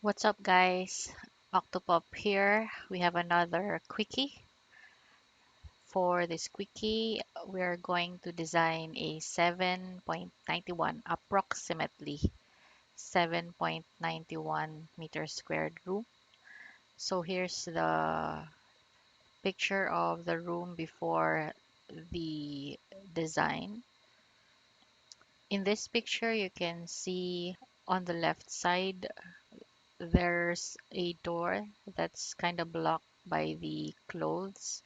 What's up, guys? Octopop here. We have another quickie. For this quickie, we're going to design a 7.91, approximately 7.91 meter squared room. So here's the picture of the room before the design. In this picture, you can see on the left side there's a door that's kind of blocked by the clothes.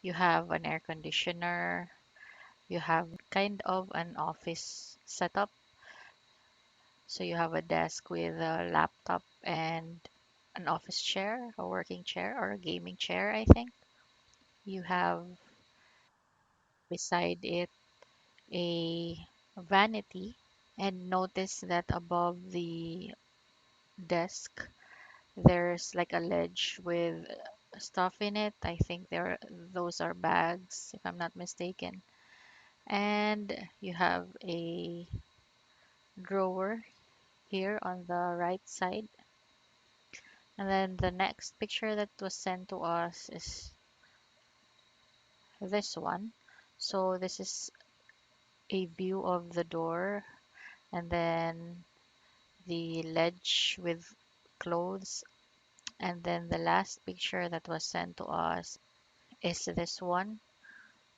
You have an air conditioner, you have kind of an office setup. So you have a desk with a laptop and an office chair, a working chair, or a gaming chair, I think. You have beside it a vanity, and notice that above the desk there's like a ledge with stuff in it. I think those are bags, if I'm not mistaken. And you have a drawer here on the right side. And then the next picture that was sent to us is this one. So this is a view of the door, and then the ledge with clothes. And then the last picture that was sent to us is this one.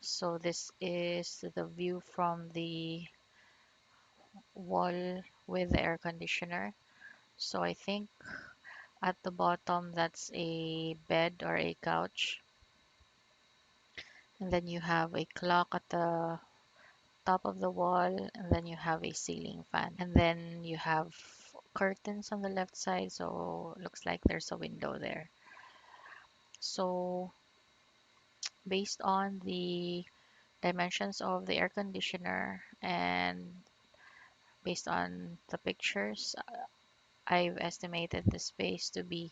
So this is the view from the wall with the air conditioner. So I think at the bottom that's a bed or a couch. And then you have a clock at the top of the wall, and then you have a ceiling fan. And then you have curtains on the left side, so looks like there's a window there. So based on the dimensions of the air conditioner and based on the pictures, I've estimated the space to be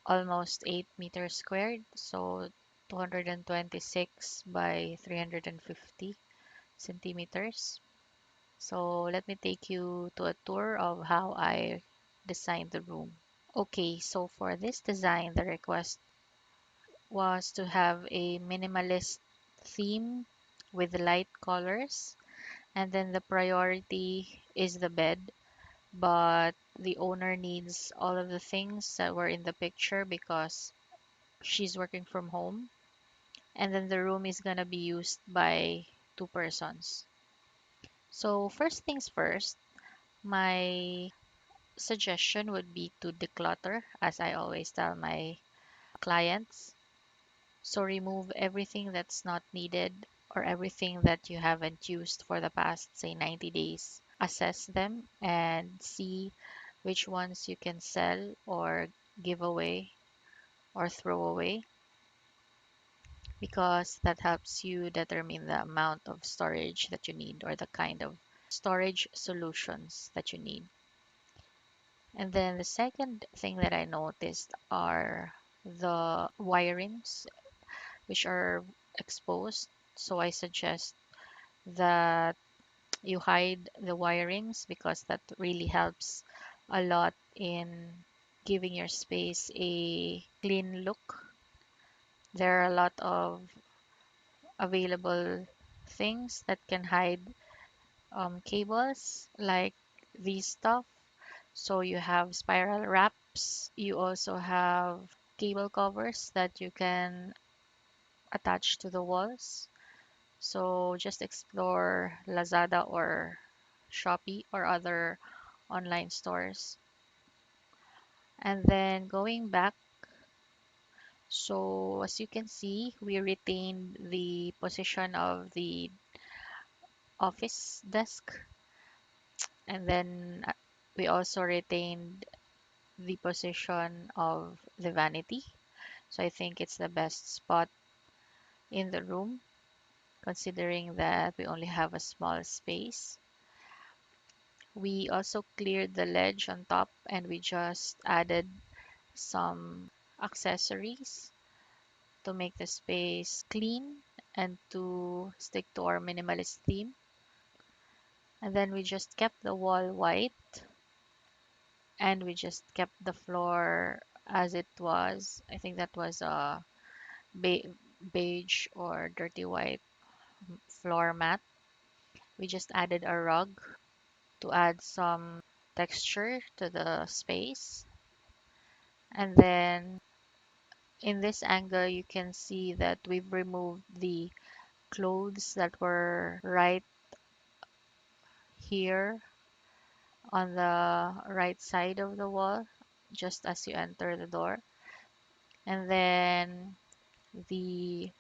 almost 8 meters squared, so 226 by 350 centimeters. So let me take you to a tour of how I designed the room. Okay, so for this design, the request was to have a minimalist theme with light colors, and then the priority is the bed, but the owner needs all of the things that were in the picture because she's working from home, and then the room is gonna be used by two persons. So first things first, my suggestion would be to declutter, as I always tell my clients. So remove everything that's not needed or everything that you haven't used for the past, say, 90 days. Assess them and see which ones you can sell or give away or throw away, because that helps you determine the amount of storage that you need or the kind of storage solutions that you need. And then the second thing that I noticed are the wirings, which are exposed. So I suggest that you hide the wirings because that really helps a lot in giving your space a clean look. There are a lot of available things that can hide cables like these stuff. So you have spiral wraps. You also have cable covers that you can attach to the walls. So just explore Lazada or Shopee or other online stores. And then going back, so as you can see, we retained the position of the office desk, and then we also retained the position of the vanity. So I think it's the best spot in the room, considering that we only have a small space. We also cleared the ledge on top and we just added some accessories to make the space clean and to stick to our minimalist theme. And then we just kept the wall white and we just kept the floor as it was. I think that was a beige or dirty white floor mat. We just added a rug to add some texture to the space. And then in this angle, you can see that we've removed the clothes that were right here on the right side of the wall, just as you enter the door. And then the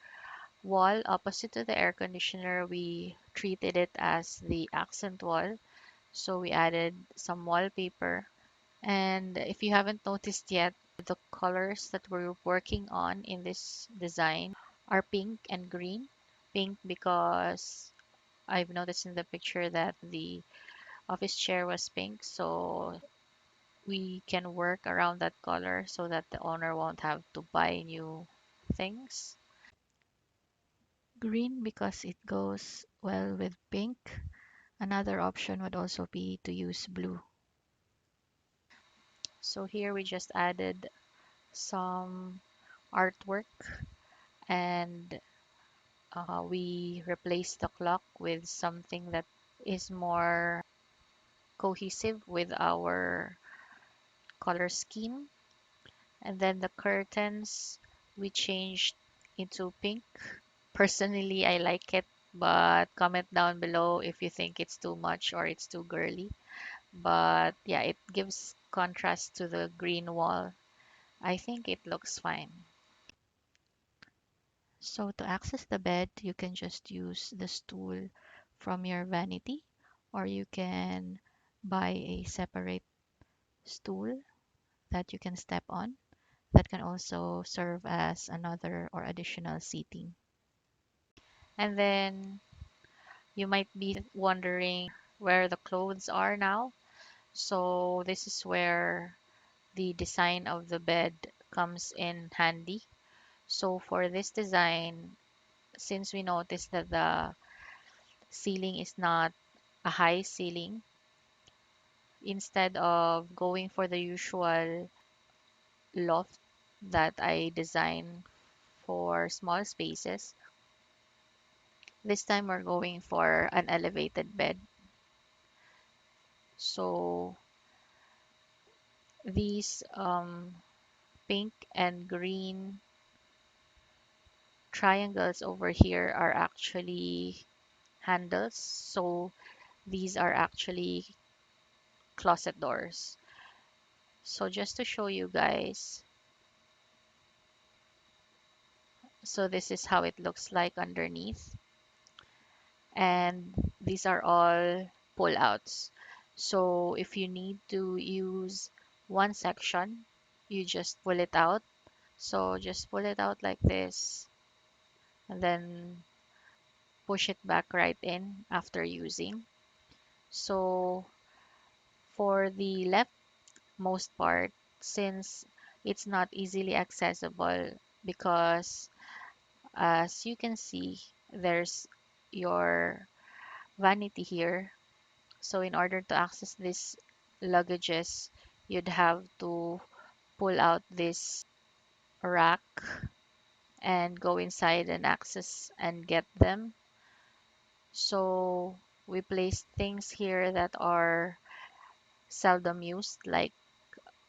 wall opposite to the air conditioner, we treated it as the accent wall. So we added some wallpaper. And if you haven't noticed yet, the colors that we're working on in this design are pink and green. Pink because I've noticed in the picture that the office chair was pink, so we can work around that color so that the owner won't have to buy new things. Green because it goes well with pink. Another option would also be to use blue. So here we just added some artwork and we replaced the clock with something that is more cohesive with our color scheme. And then the curtains we changed into pink. Personally, I like it, but comment down below if you think it's too much or it's too girly. But yeah, it gives contrast to the green wall. I think it looks fine. So to access the bed, you can just use the stool from your vanity, or you can buy a separate stool that you can step on. That can also serve as another or additional seating. And then you might be wondering where the clothes are now. So this is where the design of the bed comes in handy. So for this design, since we noticed that the ceiling is not a high ceiling, instead of going for the usual loft that I design for small spaces, this time we're going for an elevated bed. So these pink and green triangles over here are actually handles. So these are actually closet doors. So just to show you guys, so this is how it looks like underneath. And these are all pull outs. So if you need to use one section, you just pull it out. So just pull it out like this and then push it back right in after using. So for the leftmost part, since it's not easily accessible because as you can see, there's your vanity here. So in order to access these luggages, you'd have to pull out this rack and go inside and access and get them. So we place things here that are seldom used, like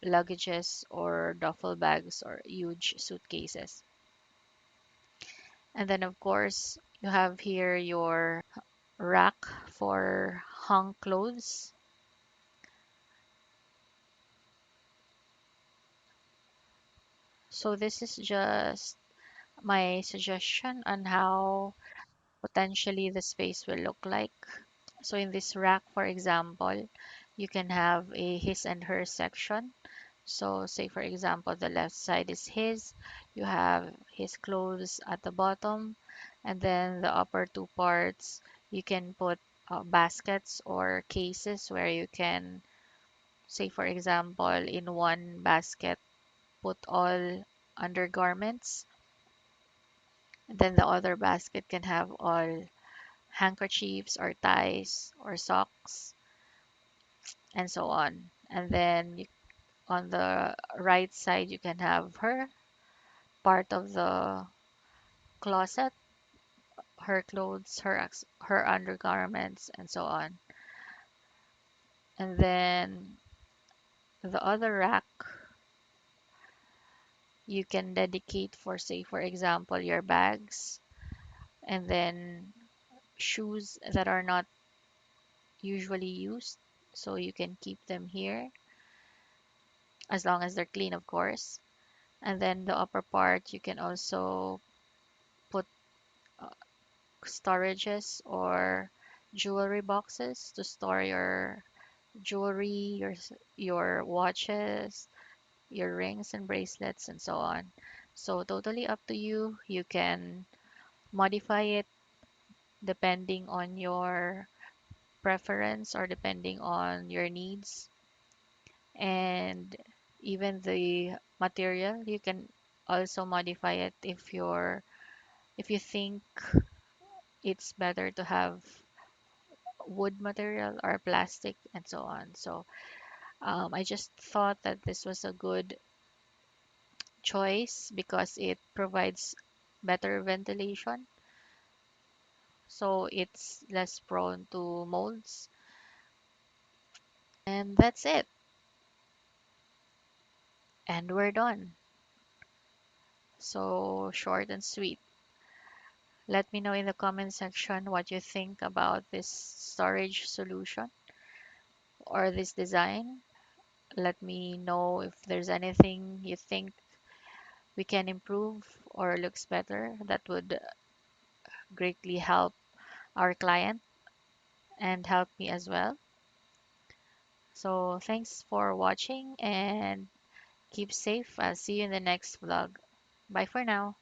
luggages or duffel bags or huge suitcases. And then, of course, you have here your rack for hung clothes. So this is just my suggestion on how potentially the space will look like. So in this rack, for example, you can have a his and her section. So say for example, the left side is his, you have his clothes at the bottom, and then the upper two parts, you can put baskets or cases where you can, say for example, in one basket, put all undergarments, Then the other basket can have all handkerchiefs or ties or socks and so on. And then on the right side, you can have her part of the closet, her clothes, her undergarments, and so on. And then the other rack you can dedicate for, say, for example, your bags, and then shoes that are not usually used. So you can keep them here as long as they're clean, of course. And then the upper part, you can also put uh, storages or jewelry boxes to store your jewelry, your watches, your rings and bracelets, and so on. So totally up to you. You can modify it depending on your preference or depending on your needs. And even the material, you can also modify it if you think it's better to have wood material or plastic and so on. So I just thought that this was a good choice because it provides better ventilation, so it's less prone to molds. And that's it. And we're done. So short and sweet. Let me know in the comment section what you think about this storage solution or this design. Let me know if there's anything you think we can improve or looks better that would greatly help our client and help me as well. So thanks for watching and keep safe. I'll see you in the next vlog. Bye for now.